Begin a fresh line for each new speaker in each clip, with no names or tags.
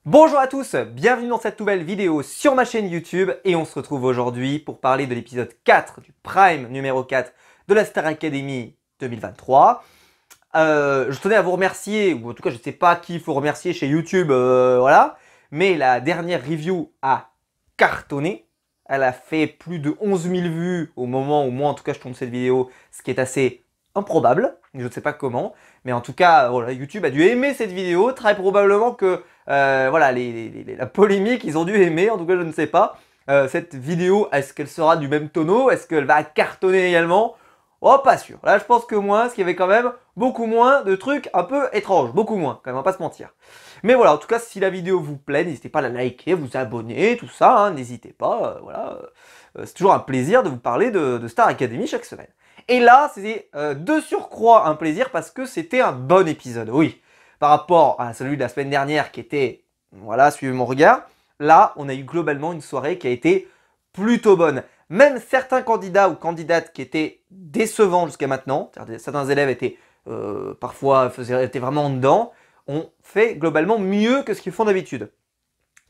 Bonjour à tous, bienvenue dans cette nouvelle vidéo sur ma chaîne YouTube et on se retrouve aujourd'hui pour parler de l'épisode 4 du Prime numéro 4 de la Star Academy 2023. Je tenais à vous remercier, ou en tout cas je ne sais pas qui il faut remercier chez YouTube, voilà, mais la dernière review a cartonné. Elle a fait plus de 11 000 vues au moment où moi en tout cas je tourne cette vidéo, ce qui est assez improbable, je ne sais pas comment, mais en tout cas voilà, YouTube a dû aimer cette vidéo, très probablement que voilà, la polémique, ils ont dû aimer, en tout cas je ne sais pas. Cette vidéo, est-ce qu'elle sera du même tonneau? Est-ce qu'elle va cartonner également? Oh, pas sûr. Là, je pense que moins, parce qu'il y avait quand même beaucoup moins de trucs un peu étranges. Beaucoup moins, quand même, on va pas se mentir. Mais voilà, en tout cas, si la vidéo vous plaît, n'hésitez pas à la liker, vous abonner, tout ça, hein, n'hésitez pas, voilà. C'est toujours un plaisir de vous parler de Star Academy chaque semaine. Et là, c'est de surcroît un plaisir parce que c'était un bon épisode, oui. Par rapport à celui de la semaine dernière qui était, voilà, suivez mon regard, là, on a eu globalement une soirée qui a été plutôt bonne. Même certains candidats ou candidates qui étaient décevants jusqu'à maintenant, certains élèves étaient parfois étaient vraiment en dedans, ont fait globalement mieux que ce qu'ils font d'habitude.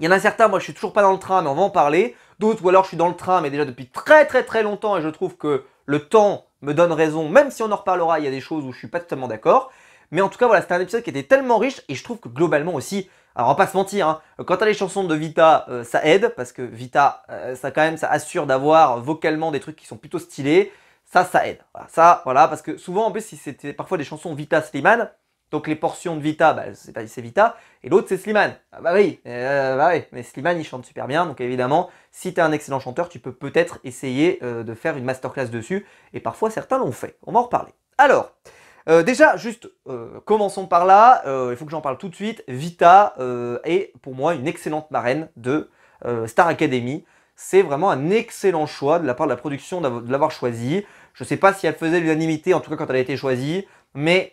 Il y en a certains, moi je suis toujours pas dans le train, mais on va en parler. D'autres, ou alors je suis dans le train, mais déjà depuis très longtemps, et je trouve que le temps me donne raison, même si on en reparlera, il y a des choses où je suis pas totalement d'accord. Mais en tout cas, voilà, c'était un épisode qui était tellement riche, et je trouve que globalement aussi, alors on va pas se mentir, hein, quand t'as les chansons de Vita, ça aide, parce que Vita, ça quand même, ça assure d'avoir vocalement des trucs qui sont plutôt stylés, ça aide. Voilà, ça, voilà, parce que souvent, en plus, si c'était parfois des chansons Vita Slimane, donc les portions de Vita, bah, c'est Vita, et l'autre c'est Slimane. Ah bah oui, mais Slimane il chante super bien, donc évidemment, si t'es un excellent chanteur, tu peux peut-être essayer de faire une masterclass dessus, et parfois certains l'ont fait. On va en reparler. Alors, déjà, juste, commençons par là, il faut que j'en parle tout de suite. Vita est pour moi une excellente marraine de Star Academy. C'est vraiment un excellent choix de la part de la production de l'avoir choisie. Je ne sais pas si elle faisait l'unanimité, en tout cas quand elle a été choisie, mais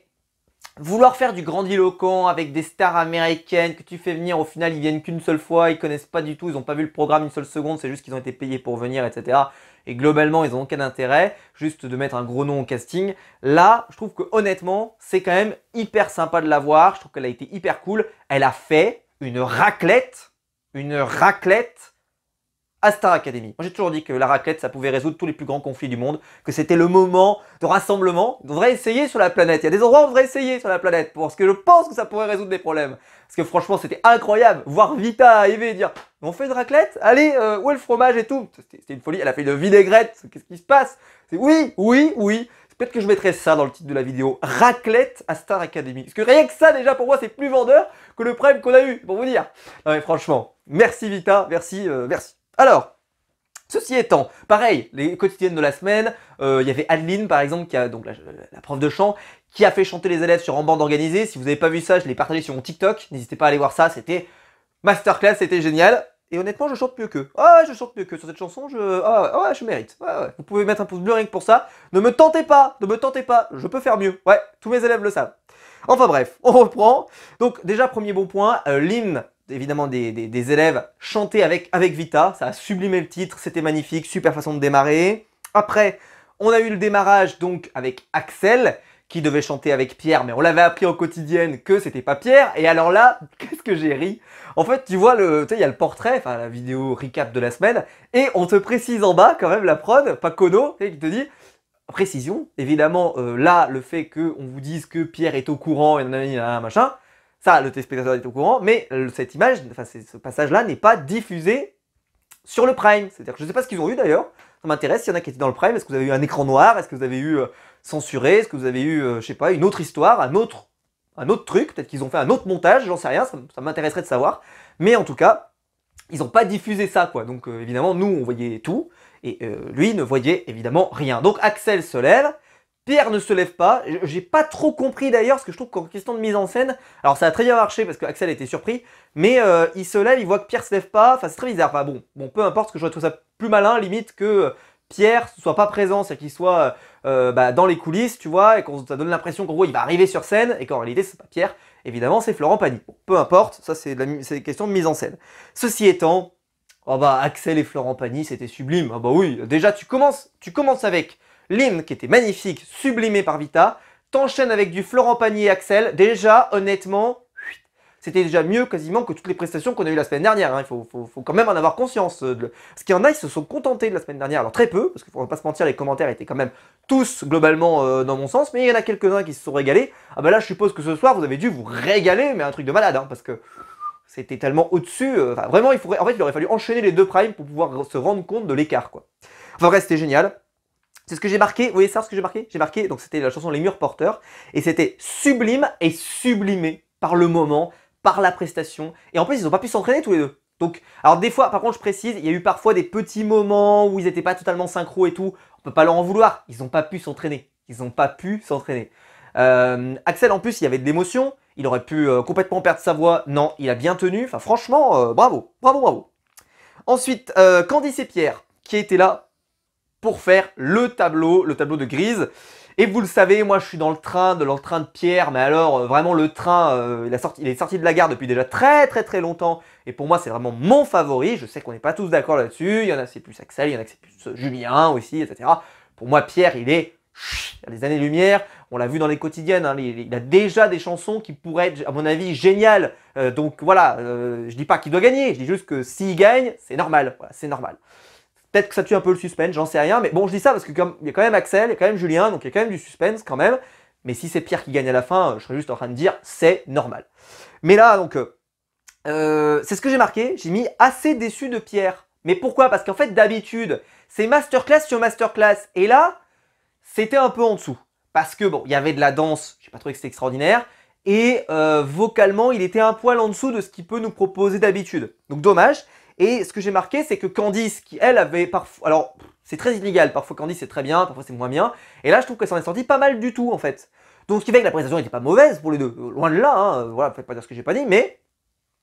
vouloir faire du grandiloquent avec des stars américaines que tu fais venir, au final ils viennent qu'une seule fois, ils connaissent pas du tout, ils n'ont pas vu le programme une seule seconde, c'est juste qu'ils ont été payés pour venir, etc. Et globalement ils n'ont aucun intérêt, juste de mettre un gros nom au casting. Là, je trouve que honnêtement, c'est quand même hyper sympa de la voir, je trouve qu'elle a été hyper cool. Elle a fait une raclette à Star Academy. Moi j'ai toujours dit que la raclette ça pouvait résoudre tous les plus grands conflits du monde, que c'était le moment de rassemblement. On devrait essayer sur la planète, il y a des endroits où on devrait essayer sur la planète, parce que je pense que ça pourrait résoudre des problèmes. Parce que franchement c'était incroyable, voir Vita arriver et dire « On fait une raclette? Allez, où est le fromage et tout ?» C'était une folie, elle a fait une vinaigrette, qu'est-ce qui se passe? Oui. Peut-être que je mettrais ça dans le titre de la vidéo, raclette à Star Academy. Parce que rien que ça déjà pour moi c'est plus vendeur que le Prime qu'on a eu, pour vous dire. Non mais franchement, merci Vita, merci. Alors, ceci étant, pareil, les quotidiennes de la semaine, il y avait Adeline par exemple, qui a donc la prof de chant, qui a fait chanter les élèves sur en bande organisée. Si vous n'avez pas vu ça, je l'ai partagé sur mon TikTok, n'hésitez pas à aller voir ça, c'était masterclass, c'était génial. Et honnêtement, je chante mieux qu'eux. Ah ouais, je chante mieux qu'eux sur cette chanson, je mérite. Ouais. Vous pouvez mettre un pouce bleu rien que pour ça. Ne me tentez pas, je peux faire mieux. Ouais, tous mes élèves le savent. Enfin bref, on reprend. Donc déjà, premier bon point, l'hymne évidemment des élèves chantés avec Vita, ça a sublimé le titre, c'était magnifique, super façon de démarrer. Après, on a eu le démarrage donc avec Axel, qui devait chanter avec Pierre, mais on l'avait appris en quotidienne que c'était pas Pierre, et alors là, qu'est-ce que j'ai ri. En fait, tu vois, il y a le portrait, enfin la vidéo recap de la semaine, et on te précise en bas quand même la prod, pas Kono, qui te dit précision, évidemment, là, le fait qu'on vous dise que Pierre est au courant, et machin, ça, le téléspectateur est au courant, mais cette image, enfin ce passage-là n'est pas diffusé sur le Prime. C'est-à-dire que je ne sais pas ce qu'ils ont eu d'ailleurs, ça m'intéresse, s'il y en a qui étaient dans le Prime, est-ce que vous avez eu un écran noir, est-ce que vous avez eu censuré, est-ce que vous avez eu, je sais pas, une autre histoire, un autre truc, peut-être qu'ils ont fait un autre montage, j'en sais rien, ça m'intéresserait de savoir, mais en tout cas, ils n'ont pas diffusé ça, quoi. Donc évidemment, nous, on voyait tout, et lui ne voyait évidemment rien. Donc Axel se lève, Pierre ne se lève pas, j'ai pas trop compris d'ailleurs, parce que je trouve qu'en question de mise en scène, alors ça a très bien marché parce que Axel était surpris, mais il se lève, il voit que Pierre se lève pas, enfin c'est très bizarre, enfin bon, peu importe, parce que je trouve ça plus malin, limite que Pierre ne soit pas présent, c'est qu'il soit dans les coulisses, tu vois, et qu'on ça donne l'impression qu'en gros il va arriver sur scène, et qu'en réalité c'est pas Pierre, évidemment c'est Florent Pagny. Bon, peu importe, ça c'est une question de mise en scène. Ceci étant, oh bah Axel et Florent Pagny c'était sublime, ah bah oui, déjà tu commences avec l'hymne qui était magnifique, sublimé par Vita, t'enchaînes avec du Florent Pagny et Axel, déjà honnêtement, c'était déjà mieux quasiment que toutes les prestations qu'on a eues la semaine dernière. Hein. Il faut quand même en avoir conscience. Parce qu'il y en a, ils se sont contentés de la semaine dernière. Alors très peu, parce qu'il ne faut pas se mentir, les commentaires étaient quand même tous globalement dans mon sens, mais il y en a quelques-uns qui se sont régalés. Ah bah là, je suppose que ce soir, vous avez dû vous régaler, mais un truc de malade, hein, parce que c'était tellement au-dessus. Vraiment, en fait, il aurait fallu enchaîner les deux primes pour pouvoir se rendre compte de l'écart, quoi. Enfin bref, c'était génial. C'est ce que j'ai marqué, vous voyez ça, ce que j'ai marqué? J'ai marqué, donc c'était la chanson Les Murs Porteurs, et c'était sublime et sublimé par le moment, par la prestation, et en plus ils n'ont pas pu s'entraîner tous les deux. Donc, alors des fois, par contre je précise, il y a eu parfois des petits moments où ils n'étaient pas totalement synchro et tout, on peut pas leur en vouloir, ils n'ont pas pu s'entraîner, Axel en plus il y avait de l'émotion, il aurait pu complètement perdre sa voix, non, il a bien tenu, enfin franchement, bravo, bravo, bravo. Ensuite, Candice et Pierre, qui étaient là pour faire le tableau de Grise. Et vous le savez, moi je suis dans le train de Pierre, mais alors vraiment le train, il est sorti de la gare depuis déjà très longtemps, et pour moi c'est vraiment mon favori. Je sais qu'on n'est pas tous d'accord là-dessus, il y en a c'est plus Axel, il y en a c'est plus Julien aussi, etc. Pour moi Pierre il est à des années-lumière, on l'a vu dans les quotidiennes, hein, il a déjà des chansons qui pourraient être à mon avis géniales, donc voilà, je dis pas qu'il doit gagner, je dis juste que s'il gagne, c'est normal, voilà, c'est normal. Peut-être que ça tue un peu le suspense, j'en sais rien, mais bon, je dis ça parce que comme il y a quand même Axel, il y a quand même Julien, donc il y a quand même du suspense quand même. Mais si c'est Pierre qui gagne à la fin, je serais juste en train de dire c'est normal. Mais là, donc, c'est ce que j'ai marqué, j'ai mis assez déçu de Pierre. Mais pourquoi? Parce qu'en fait, d'habitude, c'est masterclass sur masterclass. Et là, c'était un peu en dessous. Parce que bon, il y avait de la danse, j'ai pas trouvé que c'était extraordinaire. Et vocalement, il était un poil en dessous de ce qu'il peut nous proposer d'habitude. Donc dommage. Et ce que j'ai marqué, c'est que Candice, qui elle avait parfois... Alors, c'est très inégal, parfois Candice c'est très bien, parfois c'est moins bien. Et là, je trouve qu'elle s'en est sortie pas mal du tout, en fait. Donc, ce qui fait que la prestation n'était pas mauvaise pour les deux. Loin de là, hein, voilà, faites pas dire ce que j'ai pas dit, mais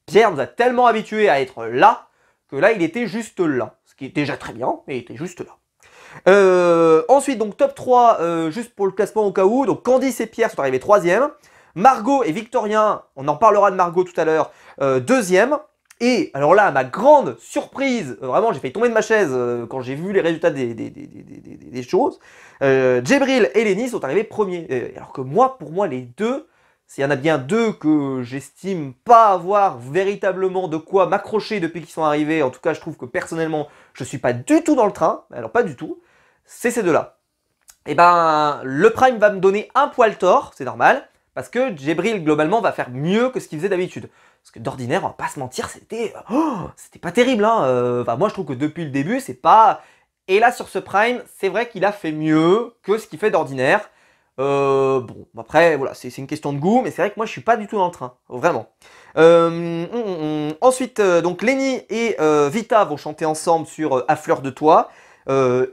Pierre nous a tellement habitués à être là, que là, il était juste là. Ce qui est déjà très bien, mais il était juste là. Ensuite, donc top 3, juste pour le classement au cas où. Donc, Candice et Pierre sont arrivés 3e. Margot et Victorien, on en parlera de Margot tout à l'heure, 2e. Et alors là, à ma grande surprise, vraiment j'ai failli tomber de ma chaise quand j'ai vu les résultats des choses, Djibril et Lenny sont arrivés premiers. Alors que moi, pour moi, les deux, s'il y en a bien deux que j'estime pas avoir véritablement de quoi m'accrocher depuis qu'ils sont arrivés, en tout cas je trouve que personnellement, je suis pas du tout dans le train, alors pas du tout, c'est ces deux-là. Et ben, le Prime va me donner un poil tort, c'est normal, parce que Djibril globalement va faire mieux que ce qu'il faisait d'habitude. Parce que d'ordinaire, on va pas se mentir, c'était pas terrible. Hein. Enfin, moi, je trouve que depuis le début, c'est pas... Et là, sur ce Prime, c'est vrai qu'il a fait mieux que ce qu'il fait d'ordinaire. Bon, après, voilà, c'est une question de goût, mais c'est vrai que moi, je suis pas du tout dans le train. Vraiment. Ensuite, donc, Lenny et Vita vont chanter ensemble sur À fleur de toi.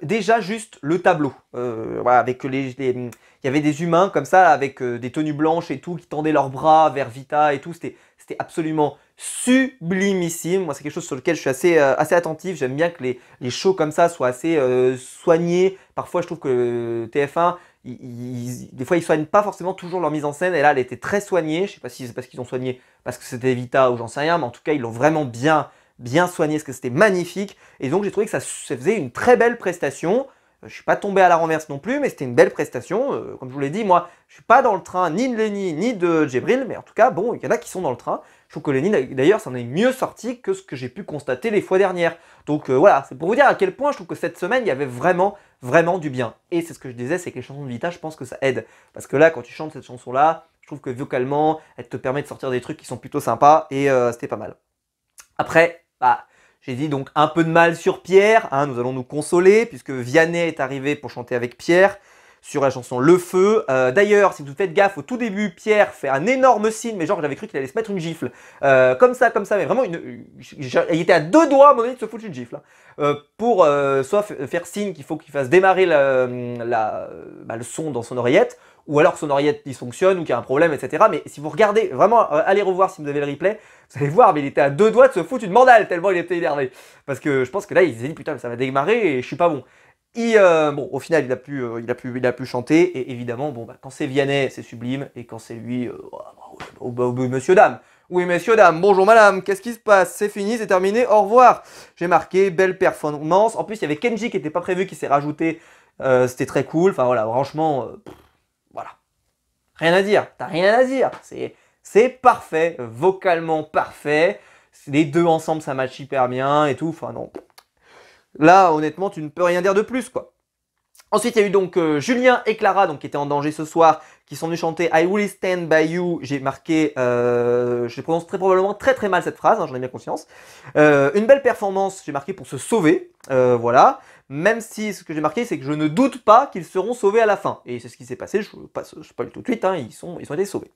Déjà, juste le tableau. Voilà, avec il y avait des humains comme ça, avec des tenues blanches et tout, qui tendaient leurs bras vers Vita et tout. C'était absolument sublimissime. Moi, c'est quelque chose sur lequel je suis assez attentif. J'aime bien que les shows comme ça soient assez soignés. Parfois, je trouve que TF1, des fois, ils soignent pas forcément toujours leur mise en scène. Et là, elle était très soignée. Je sais pas si c'est parce qu'ils ont soigné parce que c'était Vita ou j'en sais rien. Mais en tout cas, ils l'ont vraiment bien soigné, parce que c'était magnifique. Et donc, j'ai trouvé que ça faisait une très belle prestation. Je suis pas tombé à la renverse non plus, mais c'était une belle prestation. Comme je vous l'ai dit, moi, je suis pas dans le train ni de Lenny ni de Djibril, mais en tout cas, bon, il y en a qui sont dans le train. Je trouve que Lenny, d'ailleurs, s'en est mieux sorti que ce que j'ai pu constater les fois dernières. Donc voilà, c'est pour vous dire à quel point je trouve que cette semaine, il y avait vraiment du bien. Et c'est ce que je disais, c'est que les chansons de Vita, je pense que ça aide. Parce que là, quand tu chantes cette chanson-là, je trouve que vocalement, elle te permet de sortir des trucs qui sont plutôt sympas, et c'était pas mal. Après, bah... J'ai dit donc un peu de mal sur Pierre, hein, nous allons nous consoler, puisque Vianney est arrivé pour chanter avec Pierre sur la chanson Le Feu. D'ailleurs, si vous faites gaffe, au tout début, Pierre fait un énorme signe, mais genre j'avais cru qu'il allait se mettre une gifle. Comme ça, mais vraiment, il était à deux doigts à mon avis de se foutre une gifle. Hein, pour soit faire signe qu'il faut qu'il fasse démarrer le son dans son oreillette, ou alors que son oreillette dysfonctionne, ou qu'il y a un problème, etc. Mais si vous regardez, vraiment, allez revoir si vous avez le replay, vous allez voir, mais il était à deux doigts de se foutre une mandale, tellement il était énervé. Parce que je pense que là, il s'est dit, putain, ça va démarrer et je suis pas bon. Bon, au final, il a pu chanter, et évidemment, bon, quand c'est Vianney, c'est sublime, et quand c'est lui, monsieur, dame. Oui, messieurs, dames, bonjour madame, qu'est-ce qui se passe? C'est fini, c'est terminé, au revoir. J'ai marqué, belle performance. En plus, il y avait Kenji qui n'était pas prévu, qui s'est rajouté, c'était très cool. Enfin voilà, franchement, voilà. Rien à dire, t'as rien à dire. c'est parfait, vocalement parfait. Les deux ensemble, ça match hyper bien et tout. Enfin non, là honnêtement, tu ne peux rien dire de plus quoi. Ensuite, il y a eu donc Julien et Clara, donc, qui étaient en danger ce soir, qui sont venus chanter I Will Stand By You. J'ai marqué, je prononce très probablement très très mal cette phrase, hein, j'en ai bien conscience. Une belle performance, j'ai marqué pour se sauver, voilà. Même si ce que j'ai marqué, c'est que je ne doute pas qu'ils seront sauvés à la fin. Et c'est ce qui s'est passé, je passe pas tout de suite, hein, ils ont été sauvés.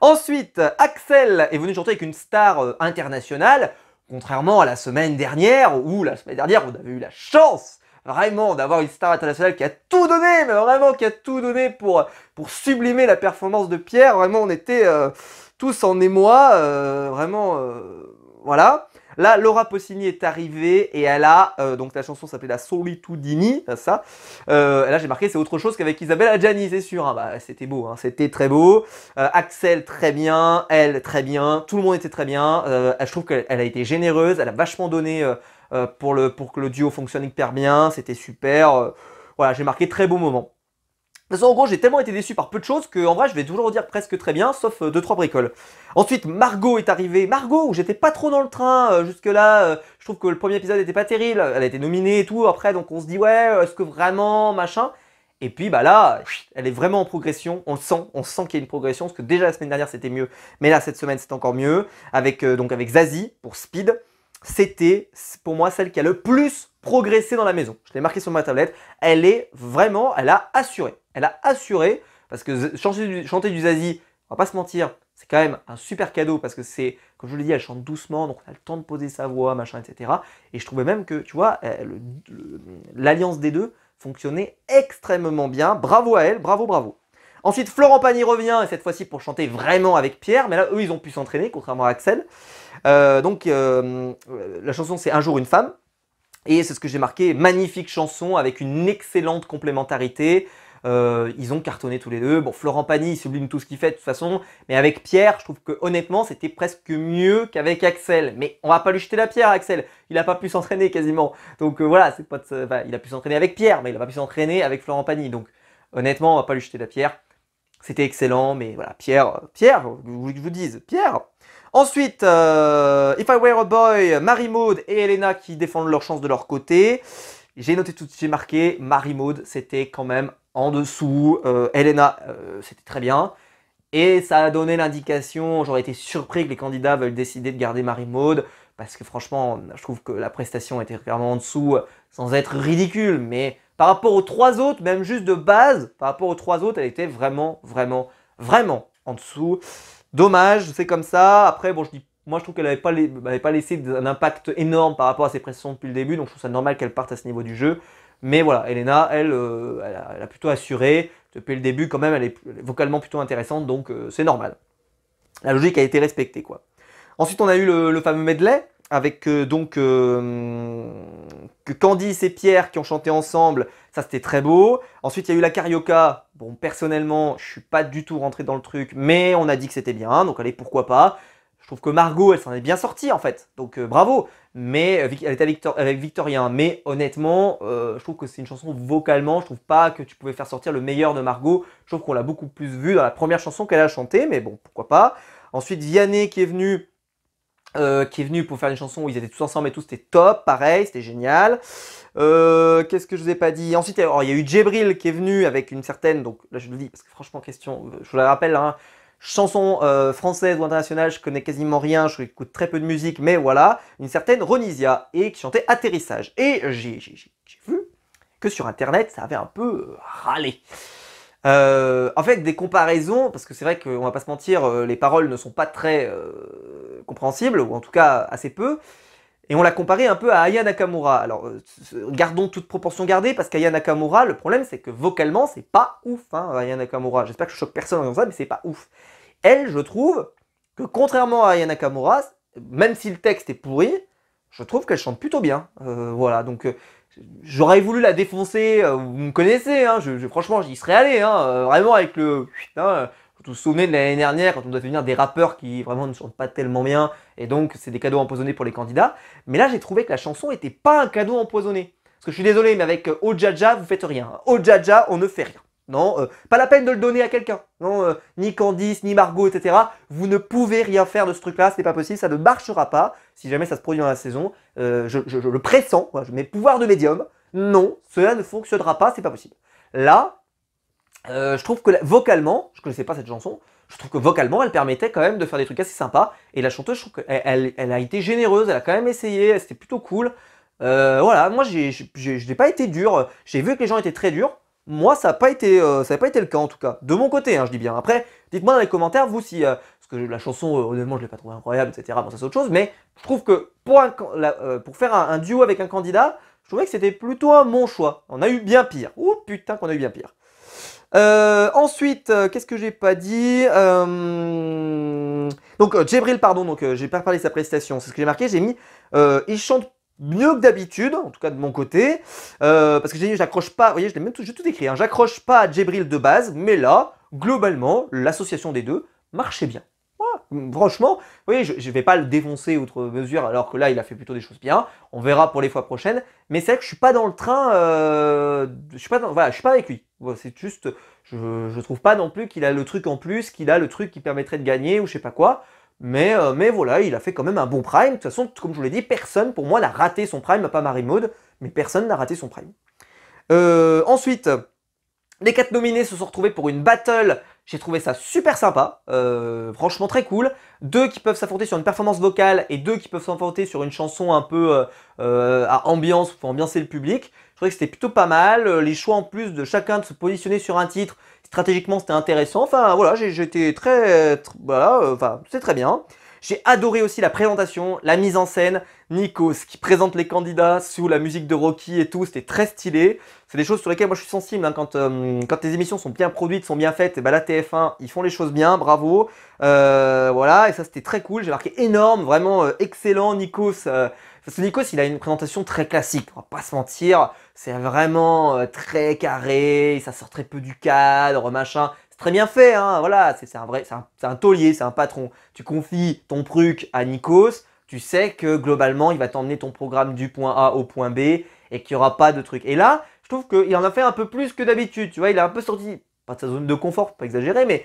Ensuite, Axel est venu chanter avec une star internationale, contrairement à la semaine dernière, où la semaine dernière, on avait eu la chance vraiment d'avoir une star internationale qui a tout donné, mais vraiment qui a tout donné pour sublimer la performance de Pierre. Vraiment, on était tous en émoi, vraiment, voilà. Là, Laura Pausini est arrivée et elle a, donc la chanson s'appelait La Solitudini, ça. Là, j'ai marqué, c'est autre chose qu'avec Isabelle Adjani, c'est sûr. Hein. Bah, c'était beau, hein, c'était très beau. Axel, très bien. Elle, très bien. Tout le monde était très bien. Je trouve qu'elle a été généreuse, elle a vachement donné pour que le duo fonctionne hyper bien, c'était super. Voilà, j'ai marqué très beau moment. De toute façon, en gros, j'ai tellement été déçu par peu de choses que, en vrai, je vais toujours dire presque très bien, sauf 2-3 bricoles. Ensuite, Margot est arrivée. Margot, où j'étais pas trop dans le train jusque-là. Je trouve que le premier épisode était pas terrible. Elle a été nominée et tout. Après, donc on se dit, ouais, est-ce que vraiment, machin. Et puis, bah là, elle est vraiment en progression. On sent qu'il y a une progression. Parce que déjà la semaine dernière, c'était mieux. Mais là, cette semaine, c'est encore mieux. Avec Zazie pour Speed. C'était pour moi celle qui a le plus progressé dans la maison. Je l'ai marqué sur ma tablette. Elle a assuré. Elle a assuré parce que chanter du Zazie, on va pas se mentir, c'est quand même un super cadeau parce que c'est, comme je vous l'ai dit, elle chante doucement, donc on a le temps de poser sa voix, machin, etc. Et je trouvais même que, tu vois, l'alliance des deux fonctionnait extrêmement bien. Bravo à elle, bravo, bravo. Ensuite, Florent Pagny revient, et cette fois-ci pour chanter vraiment avec Pierre, mais là, eux, ils ont pu s'entraîner, contrairement à Axel. La chanson, c'est Un jour une femme, et c'est ce que j'ai marqué, magnifique chanson, avec une excellente complémentarité. Ils ont cartonné tous les deux. Bon, Florent Pagny, il sublime tout ce qu'il fait de toute façon, mais avec Pierre, je trouve que honnêtement, c'était presque mieux qu'avec Axel. Mais on va pas lui jeter la pierre, Axel. Il n'a pas pu s'entraîner quasiment. Donc voilà, c'est pas il a pu s'entraîner avec Pierre, mais il n'a pas pu s'entraîner avec Florent Pagny. Donc honnêtement, on va pas lui jeter la pierre. C'était excellent, mais voilà, Pierre, vous voulez que je vous dise, Pierre. Ensuite, If I Were a Boy, Marie-Maude et Elena qui défendent leur chance de leur côté. J'ai noté tout, j'ai marqué, Marie-Maude, c'était quand même en dessous. Elena, c'était très bien. Et ça a donné l'indication, j'aurais été surpris que les candidats veulent décider de garder Marie-Maude, parce que franchement, je trouve que la prestation était clairement en dessous, sans être ridicule, mais par rapport aux trois autres, même juste de base, par rapport aux trois autres, elle était vraiment, vraiment, vraiment en dessous. Dommage, c'est comme ça. Après, bon, moi je trouve qu'elle n'avait pas laissé un impact énorme par rapport à ses prestations depuis le début, donc je trouve ça normal qu'elle parte à ce niveau du jeu. Mais voilà, Elena, elle a plutôt assuré. Depuis le début, quand même, elle est vocalement plutôt intéressante, donc c'est normal. La logique a été respectée, quoi. Ensuite, on a eu le fameux medley, avec que Candice et Pierre qui ont chanté ensemble, ça c'était très beau. Ensuite, il y a eu la carioca. Bon, personnellement, je suis pas du tout rentré dans le truc, mais on a dit que c'était bien, donc allez, pourquoi pas. Je trouve que Margot, elle s'en est bien sortie en fait, donc bravo. Mais elle était avec Victorien, mais honnêtement, je trouve que c'est une chanson vocalement, je trouve pas que tu pouvais faire sortir le meilleur de Margot. Je trouve qu'on l'a beaucoup plus vu dans la première chanson qu'elle a chantée, mais bon, pourquoi pas. Ensuite, Vianney qui est venu pour faire une chanson où ils étaient tous ensemble et tout, c'était top, pareil, c'était génial. Qu'est-ce que je vous ai pas dit? Ensuite, alors, il y a eu Djibril qui est venu avec une certaine, donc là je le dis parce que franchement, question, je vous la rappelle, hein, chanson française ou internationale, je connais quasiment rien, je écoute très peu de musique, mais voilà, une certaine Ronisia, et qui chantait Atterrissage. Et j'ai vu que sur internet, ça avait un peu râlé. En fait, des comparaisons, parce que c'est vrai qu'on va pas se mentir, les paroles ne sont pas très compréhensibles, ou en tout cas assez peu, et on l'a comparé un peu à Aya Nakamura. Alors, gardons toute proportion gardée, parce qu'Aya Nakamura, le problème c'est que vocalement, c'est pas ouf, hein, Aya Nakamura. J'espère que je choque personne dans ça, mais c'est pas ouf. Elle, je trouve que contrairement à Aya Nakamura, même si le texte est pourri, je trouve qu'elle chante plutôt bien. Voilà, donc j'aurais voulu la défoncer, vous me connaissez, hein, franchement j'y serais allé, hein, vraiment avec le... Hein, vous vous souvenez de l'année dernière quand on doit devenir des rappeurs qui vraiment ne chantent pas tellement bien, et donc c'est des cadeaux empoisonnés pour les candidats. Mais là j'ai trouvé que la chanson était pas un cadeau empoisonné. Parce que je suis désolé, mais avec Ojaja, vous faites rien. Ojaja, on ne fait rien. Non, pas la peine de le donner à quelqu'un. Non, ni Candice, ni Margot, etc. Vous ne pouvez rien faire de ce truc-là, ce n'est pas possible, ça ne marchera pas. Si jamais ça se produit dans la saison, je le pressens, voilà, mes pouvoirs de médium. Non, cela ne fonctionnera pas, c'est pas possible. Là, je trouve que vocalement, je ne connaissais pas cette chanson, je trouve que vocalement, elle permettait quand même de faire des trucs assez sympas. Et la chanteuse, je trouve qu'elle a été généreuse, elle a quand même essayé, c'était plutôt cool. Voilà, moi, je n'ai pas été dur, j'ai vu que les gens étaient très durs. Moi, ça n'a pas été le cas en tout cas. De mon côté, hein, je dis bien. Après, dites-moi dans les commentaires, vous, si... parce que la chanson, honnêtement, je ne l'ai pas trouvée incroyable, etc. Bon, ça c'est autre chose. Mais je trouve que pour faire un duo avec un candidat, je trouvais que c'était plutôt un bon choix. On a eu bien pire. Ouh, putain qu'on a eu bien pire. Ensuite, qu'est-ce que j'ai pas dit Donc, Djibril, pardon, donc j'ai pas parlé de sa prestation. C'est ce que j'ai marqué. J'ai mis... il chante mieux que d'habitude, en tout cas de mon côté, parce que j'ai dit j'accroche pas, vous voyez, j'ai tout écrit, hein, j'accroche pas à Djibril de base, mais là, globalement, l'association des deux marchait bien. Voilà. Franchement, vous voyez, je vais pas le défoncer outre mesure, alors que là, il a fait plutôt des choses bien. On verra pour les fois prochaines, mais c'est vrai que je suis pas dans le train, voilà, je suis pas avec lui. Voilà, c'est juste, je trouve pas non plus qu'il a le truc en plus, qu'il a le truc qui permettrait de gagner ou je sais pas quoi. Mais voilà, il a fait quand même un bon prime. De toute façon, comme je vous l'ai dit, personne pour moi n'a raté son prime, pas Marie-Maude, mais personne n'a raté son prime. Ensuite, les 4 nominés se sont retrouvés pour une battle. J'ai trouvé ça super sympa, franchement très cool. 2 qui peuvent s'affronter sur une performance vocale et 2 qui peuvent s'affronter sur une chanson un peu à ambiance, pour ambiancer le public. Je trouvais que c'était plutôt pas mal. Les choix en plus de chacun de se positionner sur un titre, stratégiquement c'était intéressant. Enfin voilà, j'étais voilà, enfin c'est très bien. J'ai adoré aussi la présentation, la mise en scène, Nikos qui présente les candidats sous la musique de Rocky et tout, c'était très stylé. C'est des choses sur lesquelles moi je suis sensible, hein, quand les émissions sont bien produites, sont bien faites, et ben la TF1, ils font les choses bien, bravo. Voilà, et ça c'était très cool, j'ai marqué énorme, vraiment excellent Nikos. Parce que Nikos, il a une présentation très classique, on va pas se mentir, c'est vraiment très carré, ça sort très peu du cadre, machin. Très bien fait, hein, voilà, c'est un taulier, c'est un patron. Tu confies ton truc à Nikos, tu sais que globalement, il va t'emmener ton programme du point A au point B et qu'il n'y aura pas de truc. Et là, je trouve qu'il en a fait un peu plus que d'habitude, tu vois, il a un peu sorti, pas de sa zone de confort, pas exagéré, mais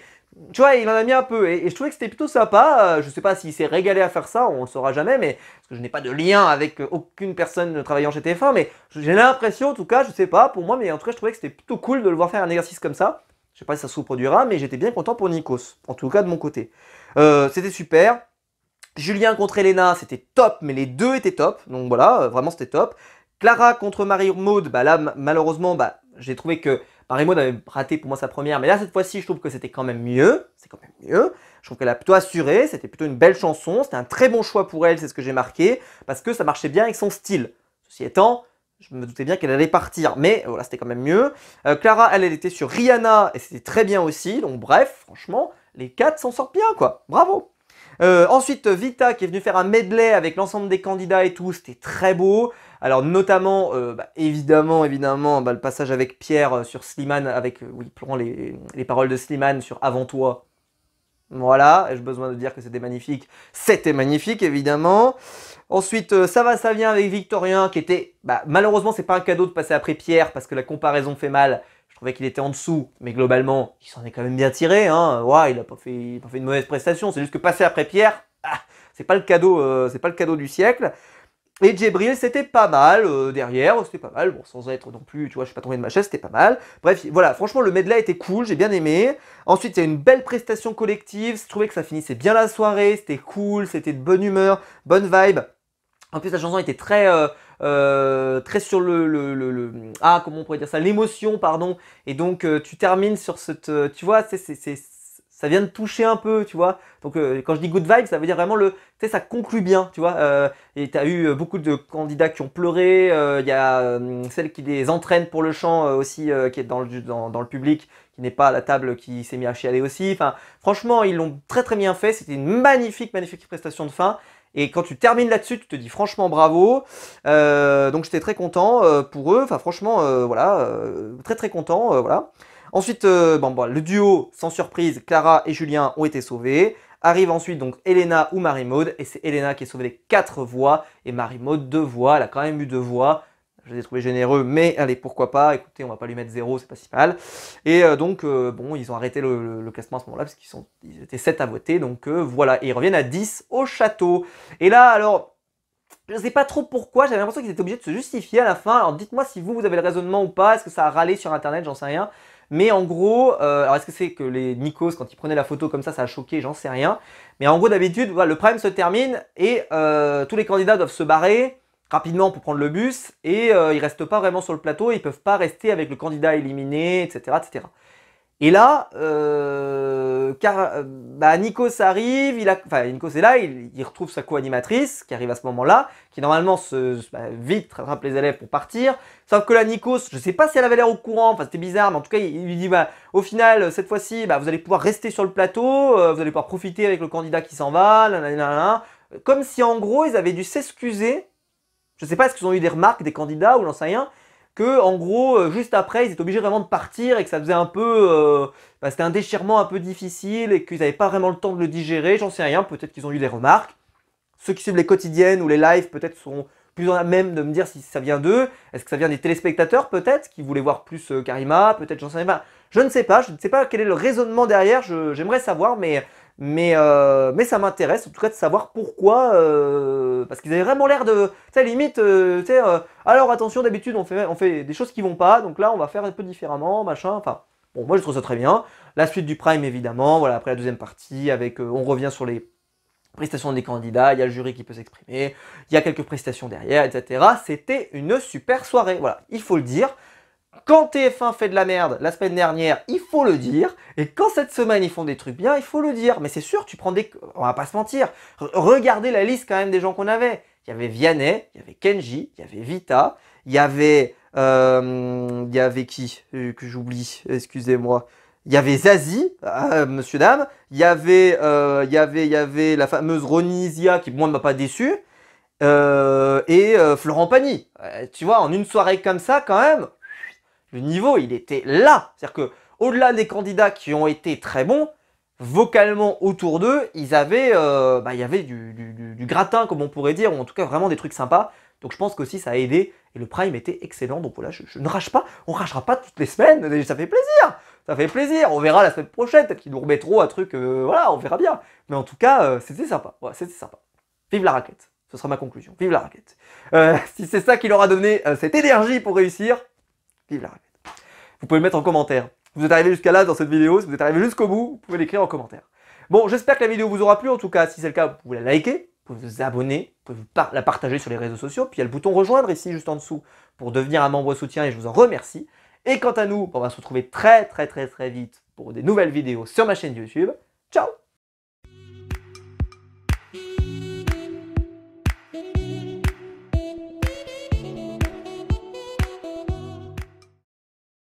tu vois, il en a mis un peu. Et je trouvais que c'était plutôt sympa. Je sais pas s'il s'est régalé à faire ça, on le saura jamais, mais parce que je n'ai pas de lien avec aucune personne travaillant chez TF1, mais j'ai l'impression, en tout cas, je sais pas pour moi, mais en tout cas, je trouvais que c'était plutôt cool de le voir faire un exercice comme ça. Je sais pas si ça se reproduira, mais j'étais bien content pour Nikos, en tout cas de mon côté. C'était super. Julien contre Elena, c'était top, mais les deux étaient top. Donc voilà, vraiment c'était top. Clara contre Marie-Maude, bah là malheureusement, bah, j'ai trouvé que Marie-Maude avait raté pour moi sa première, mais là cette fois-ci je trouve que c'était quand même mieux. C'est quand même mieux. Je trouve qu'elle a plutôt assuré, c'était plutôt une belle chanson, c'était un très bon choix pour elle, c'est ce que j'ai marqué, parce que ça marchait bien avec son style. Ceci étant, je me doutais bien qu'elle allait partir, mais voilà, c'était quand même mieux. Clara, elle était sur Rihanna, et c'était très bien aussi, donc bref, franchement, les 4 s'en sortent bien, quoi. Bravo. Ensuite, Vita qui est venue faire un medley avec l'ensemble des candidats et tout, c'était très beau. Alors notamment, évidemment, le passage avec Pierre sur Slimane, avec, oui, pleurant les paroles de Slimane sur Avant toi. Voilà, ai-je besoin de dire que c'était magnifique? C'était magnifique, évidemment. Ensuite, ça va, ça vient avec Victorien, qui était... Bah, malheureusement, c'est pas un cadeau de passer après Pierre, parce que la comparaison fait mal. Je trouvais qu'il était en dessous, mais globalement, il s'en est quand même bien tiré. Hein. Ouais, il a pas fait une mauvaise prestation, c'est juste que passer après Pierre, c'est pas le cadeau du siècle. Et Djibril, c'était pas mal, derrière, c'était pas mal, bon, sans être non plus, tu vois, je suis pas tombé de ma chaise, c'était pas mal. Bref, voilà, franchement, le medley était cool, j'ai bien aimé. Ensuite, il y a une belle prestation collective, je trouvais que ça finissait bien la soirée, c'était cool, c'était de bonne humeur, bonne vibe. En plus, la chanson était très sur comment on pourrait dire ça, l'émotion, pardon. Et donc, tu termines sur cette, tu vois, ça vient de toucher un peu, tu vois. Donc, quand je dis good vibe, ça veut dire vraiment tu sais, ça conclut bien, tu vois. Et tu as eu beaucoup de candidats qui ont pleuré. Il y a celle qui les entraîne pour le chant aussi, qui est dans le public, qui n'est pas à la table, qui s'est mis à chialer aussi. Enfin, franchement, ils l'ont très très bien fait. C'était une magnifique prestation de fin. Et quand tu termines là-dessus, tu te dis franchement bravo. Donc j'étais très content pour eux. Enfin franchement, voilà, très très content, voilà. Ensuite, le duo, sans surprise, Clara et Julien ont été sauvés. Arrive ensuite donc Elena ou Marie-Maude. Et c'est Elena qui est sauvée des 4 voix. Et Marie-Maude 2 voix. Elle a quand même eu 2 voix. Je les ai trouvés généreux, mais allez, pourquoi pas. Écoutez, on va pas lui mettre 0, c'est pas si mal. Et donc, bon, ils ont arrêté le classement à ce moment-là, parce qu'ils étaient 7 à voter. Donc voilà, et ils reviennent à 10 au château. Et là, alors, je sais pas trop pourquoi, j'avais l'impression qu'ils étaient obligés de se justifier à la fin. Alors dites-moi si vous avez le raisonnement ou pas, est-ce que ça a râlé sur internet, j'en sais rien. Mais en gros, alors est-ce que c'est que les Nikos, quand ils prenaient la photo comme ça a choqué, j'en sais rien. Mais en gros, d'habitude, voilà, le prime se termine et tous les candidats doivent se barrer rapidement pour prendre le bus et ils restent pas vraiment sur le plateau, ils peuvent pas rester avec le candidat éliminé, etc. etc. Et là, Nikos arrive, Nikos est là, il retrouve sa co-animatrice qui arrive à ce moment-là, qui normalement vite rattrape les élèves pour partir. Sauf que là, Nikos, je sais pas si elle avait l'air au courant, enfin c'était bizarre, mais en tout cas, il lui dit au final, cette fois-ci, vous allez pouvoir rester sur le plateau, vous allez pouvoir profiter avec le candidat qui s'en va, nanana. Comme si en gros, ils avaient dû s'excuser. Je sais pas, est-ce qu'ils ont eu des remarques des candidats ou j'en sais rien. Que en gros, juste après, ils étaient obligés vraiment de partir et que ça faisait un peu... c'était un déchirement un peu difficile et qu'ils n'avaient pas vraiment le temps de le digérer, j'en sais rien, peut-être qu'ils ont eu des remarques. Ceux qui suivent les quotidiennes ou les lives peut-être seront plus en même de me dire si ça vient d'eux. Est-ce que ça vient des téléspectateurs peut-être, qui voulaient voir plus Karima, peut-être, j'en sais pas. Je ne sais pas quel est le raisonnement derrière, j'aimerais savoir, mais ça m'intéresse en tout cas de savoir pourquoi, parce qu'ils avaient vraiment l'air de, tu sais, limite, alors attention, d'habitude on fait des choses qui vont pas, donc là on va faire un peu différemment, machin, enfin, bon, moi je trouve ça très bien. La suite du Prime évidemment, voilà, après la deuxième partie, avec, on revient sur les prestations des candidats, il y a le jury qui peut s'exprimer, il y a quelques prestations derrière, etc. C'était une super soirée, voilà, il faut le dire. Quand TF1 fait de la merde la semaine dernière, il faut le dire. Et quand cette semaine ils font des trucs bien, il faut le dire. Mais c'est sûr, tu prends des... On va pas se mentir. Regardez la liste quand même des gens qu'on avait. Il y avait Vianney, il y avait Kenji, il y avait Vita, il y avait... qui que j'oublie, excusez-moi. Il y avait Zazie, monsieur dame. Il y avait la fameuse Ronisia qui, moi, ne m'a pas déçu. Et Florent Pagny. Tu vois, en une soirée comme ça, quand même... Le niveau, il était là. C'est-à-dire que, au-delà des candidats qui ont été très bons, vocalement autour d'eux, il y avait du gratin, comme on pourrait dire, ou en tout cas vraiment des trucs sympas. Donc je pense qu'aussi ça a aidé, et le Prime était excellent. Donc voilà, je ne rage pas, on ragera pas toutes les semaines, ça fait plaisir. Ça fait plaisir, on verra la semaine prochaine, peut-être qu'ils nous remettront un truc, voilà, on verra bien. Mais en tout cas, c'était sympa, ouais, c'était sympa. Vive la raclette, ce sera ma conclusion, vive la raclette. Si c'est ça qui leur a donné cette énergie pour réussir, vive la raclette. Vous pouvez le mettre en commentaire. Si vous êtes arrivé jusqu'à là dans cette vidéo, si vous êtes arrivé jusqu'au bout, vous pouvez l'écrire en commentaire. Bon, j'espère que la vidéo vous aura plu. En tout cas, si c'est le cas, vous pouvez la liker, vous pouvez vous abonner, vous pouvez la partager sur les réseaux sociaux. Puis il y a le bouton rejoindre ici juste en dessous pour devenir un membre soutien et je vous en remercie. Et quant à nous, on va se retrouver très vite pour des nouvelles vidéos sur ma chaîne YouTube. Ciao!